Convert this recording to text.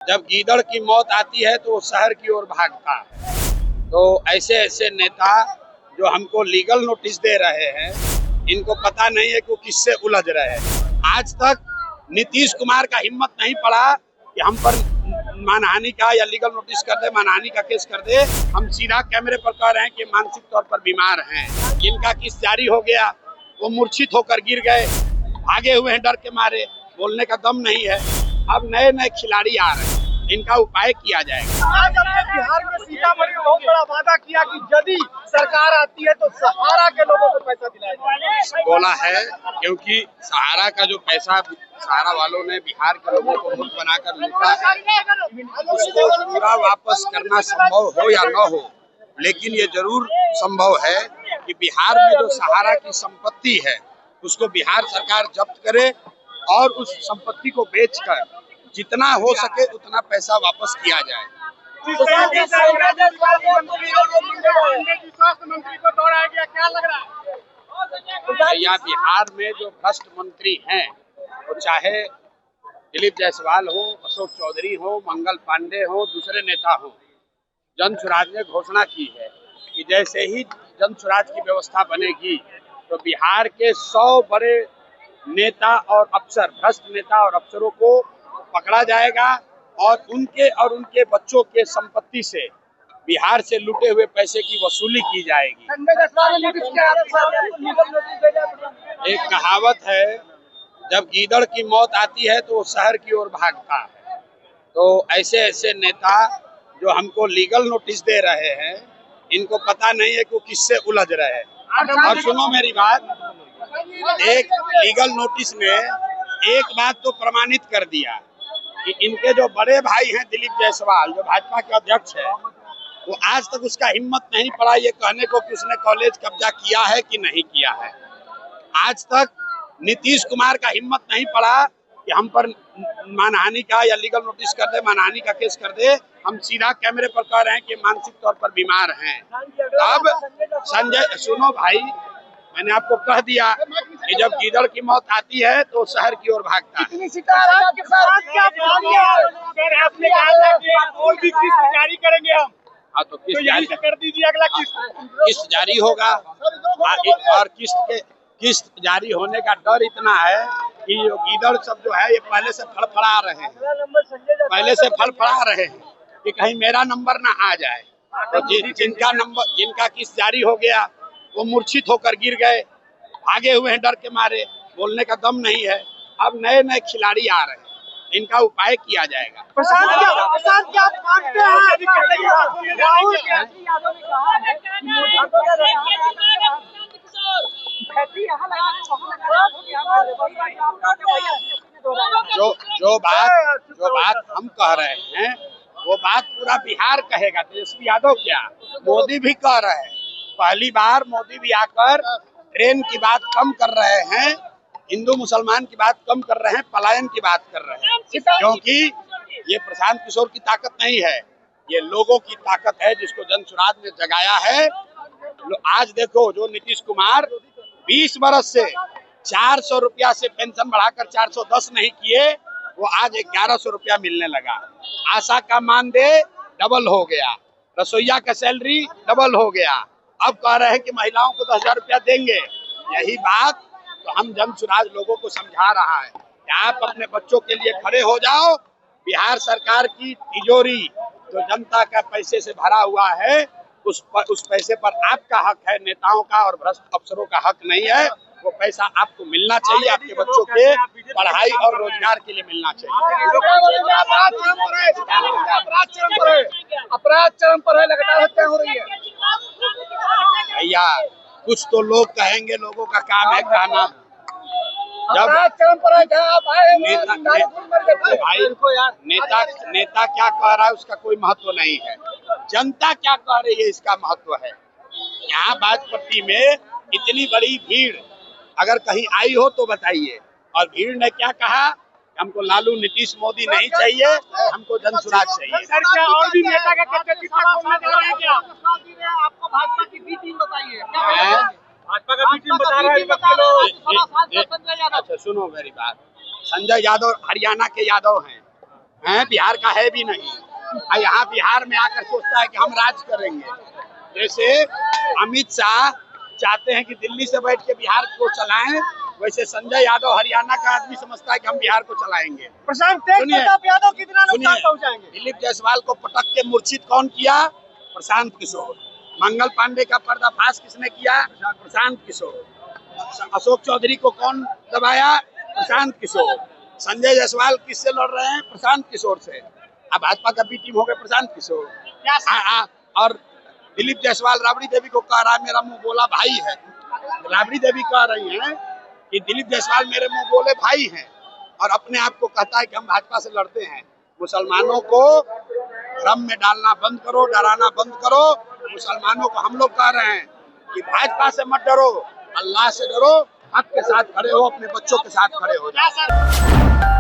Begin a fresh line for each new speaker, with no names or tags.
जब गीदड़ की मौत आती है तो वो शहर की ओर भागता है। तो ऐसे ऐसे नेता जो हमको लीगल नोटिस दे रहे हैं, इनको पता नहीं है कि वो किससे उलझ रहे हैं। आज तक नीतीश कुमार का हिम्मत नहीं पड़ा कि हम पर मानहानि का या लीगल नोटिस कर दे, मानहानि का केस कर दे। हम सीधा कैमरे पर कह रहे हैं कि मानसिक तौर पर बीमार हैं। इनका किस जारी हो गया, वो मूर्छित होकर गिर गए, भागे हुए हैं डर के मारे, बोलने का दम नहीं है। अब नए नए खिलाड़ी आ रहे हैं, इनका उपाय किया जाएगा।
आज हमने बिहार में सीतामढ़ी में बहुत बड़ा वादा किया कि यदि सरकार आती है तो सहारा के लोगों को पैसा दिलाया जाएगा।
बोला है, क्योंकि सहारा का जो पैसा सहारा वालों ने बिहार के लोगों को मुक्त बनाकर लूटा है, उसको पूरा वापस करना संभव हो या न हो, लेकिन ये जरूर संभव है कि बिहार में जो सहारा की संपत्ति है उसको बिहार सरकार जब्त करे और उस संपत्ति को बेचकर जितना हो सके उतना पैसा वापस किया जाए।
स्वास्थ्य मंत्री को दौड़ाया गया, क्या लग रहा है?
या बिहार में जो भ्रष्ट मंत्री हैं, वो चाहे दिलीप जायसवाल हो, अशोक चौधरी हो, मंगल पांडे हो, दूसरे नेता हो, जन सुराज ने घोषणा की है कि जैसे ही जन सुराज की व्यवस्था बनेगी तो बिहार के 100 बड़े नेता और अफसर, भ्रष्ट नेता और अफसरों को पकड़ा जाएगा और उनके बच्चों के संपत्ति से बिहार से लूटे हुए पैसे की वसूली की जाएगी। एक कहावत है, जब गीदड़ की मौत आती है तो वो शहर की ओर भागता है। तो ऐसे ऐसे नेता जो हमको लीगल नोटिस दे रहे हैं, इनको पता नहीं है कि वो किससे उलझ रहे हैं। और सुनो मेरी बात, एक लीगल नोटिस ने एक बात तो प्रमाणित कर दिया कि इनके जो बड़े भाई हैं दिलीप जायसवाल, जो भाजपा के अध्यक्ष है, वो आज तक उसका हिम्मत नहीं पड़ा ये कहने को कि उसने कॉलेज कब्जा किया है कि नहीं किया है। आज तक नीतीश कुमार का हिम्मत नहीं पड़ा कि हम पर मानहानि का या लीगल नोटिस कर दे, मानहानि का केस कर दे। हम सीधा कैमरे पर कह रहे हैं कि मानसिक तौर पर बीमार हैं। अब संजय, सुनो भाई, मैंने आपको कह दिया कि जब गीदड़ की मौत आती है तो शहर की ओर भागता है।
और भी किस्त जारी करेंगे हम।
हाँ, तो किस्त जारी
कर दीजिए, अगला
किस्त जारी होगा। और किस्त जारी होने का डर इतना है कि गीदड़ सब जो है ये पहले से फड़फड़ा रहे हैं कि कहीं मेरा नंबर ना आ जाए। तो जिनका किस्त जारी हो गया वो मूर्छित होकर गिर गए, भागे हुए हैं डर के मारे, बोलने का दम नहीं है। अब नए नए खिलाड़ी आ रहे हैं, इनका उपाय किया जाएगा। जो बात हम कह रहे हैं वो बात पूरा बिहार कहेगा। तेजस्वी यादव क्या, मोदी भी कह रहे हैं। पहली बार मोदी भी आकर ट्रेन की बात कम कर रहे हैं, हिंदू मुसलमान की बात कम कर रहे हैं, पलायन की बात कर रहे हैं, क्योंकि ये प्रशांत किशोर की ताकत नहीं है, ये लोगों की ताकत है जिसको जन सुराज ने जगाया है। आज देखो, जो नीतीश कुमार 20 बरस से 400 रुपया से पेंशन बढ़ाकर 410 नहीं किए, वो आज 1100 रुपया मिलने लगा। आशा का मानदेय डबल हो गया, रसोईया का सैलरी डबल हो गया। अब कह रहे हैं कि महिलाओं को 10,000 रुपया देंगे। यही बात तो हम जन सुराज लोगों को समझा रहा है कि आप अपने बच्चों के लिए खड़े हो जाओ। बिहार सरकार की तिजोरी जो जनता का पैसे से भरा हुआ है, उस पैसे पर आपका हक है, नेताओं का और भ्रष्ट अफसरों का हक नहीं है। वो पैसा आपको मिलना चाहिए, आपके बच्चों के पढ़ाई और रोजगार के लिए मिलना चाहिए।
अपराध चरम पर है, लगातार हत्या हो रही है।
भैया, कुछ तो लोग कहेंगे, लोगों का काम है कहना। जब नेता क्या कह रहा है उसका कोई महत्व नहीं है, जनता क्या कह रही है इसका महत्व है। यहाँ बाजपट्टी में इतनी बड़ी भीड़ अगर कहीं आई हो तो बताइए। और भीड़ ने क्या कहा, हमको लालू नीतीश मोदी नहीं चाहिए, हमको जन सुराज चाहिए।
सर, क्या और भी नेता का कच्चा चिट्ठा खोलने जा रहे हैं क्या? आपको भाजपा की बी टीम बताइए, भाजपा का बी टीम बता रहा है।
अच्छा सुनो मेरी बात, संजय यादव हरियाणा के यादव हैं, हैं, बिहार का है भी नहीं। यहाँ बिहार में आकर सोचता है कि हम राज करेंगे। जैसे अमित शाह चाहते हैं कि दिल्ली से बैठ के बिहार को चलाएं, वैसे संजय यादव हरियाणा का आदमी समझता है कि हम बिहार को चलाएंगे।
प्रशांत तेज प्रताप यादव कितना नुकसान पहुंचाएंगे?
दिलीप जायसवाल को पटक के मूर्छित कौन किया? प्रशांत किशोर। मंगल पांडे का पर्दाफाश किसने किया? प्रशांत किशोर। अशोक चौधरी को कौन दबाया? प्रशांत किशोर। संजय जायसवाल किससे लड़ रहे हैं? प्रशांत किशोर से। अब भाजपा का बी टीम हो गए प्रशांत किशोर। और दिलीप जायसवाल राबड़ी देवी को कह रहा है मेरा मुंह बोला भाई है। राबड़ी देवी कह रही हैं कि दिलीप जायसवाल मेरे मुंह बोले भाई हैं, और अपने आप को कहता है कि हम भाजपा से लड़ते हैं। मुसलमानों को भ्रम में डालना बंद करो, डराना बंद करो। मुसलमानों को हम लोग कह रहे हैं कि भाजपा से मत डरो, अल्लाह से डरो, हक के साथ खड़े हो, अपने बच्चों के साथ खड़े हो जाओ।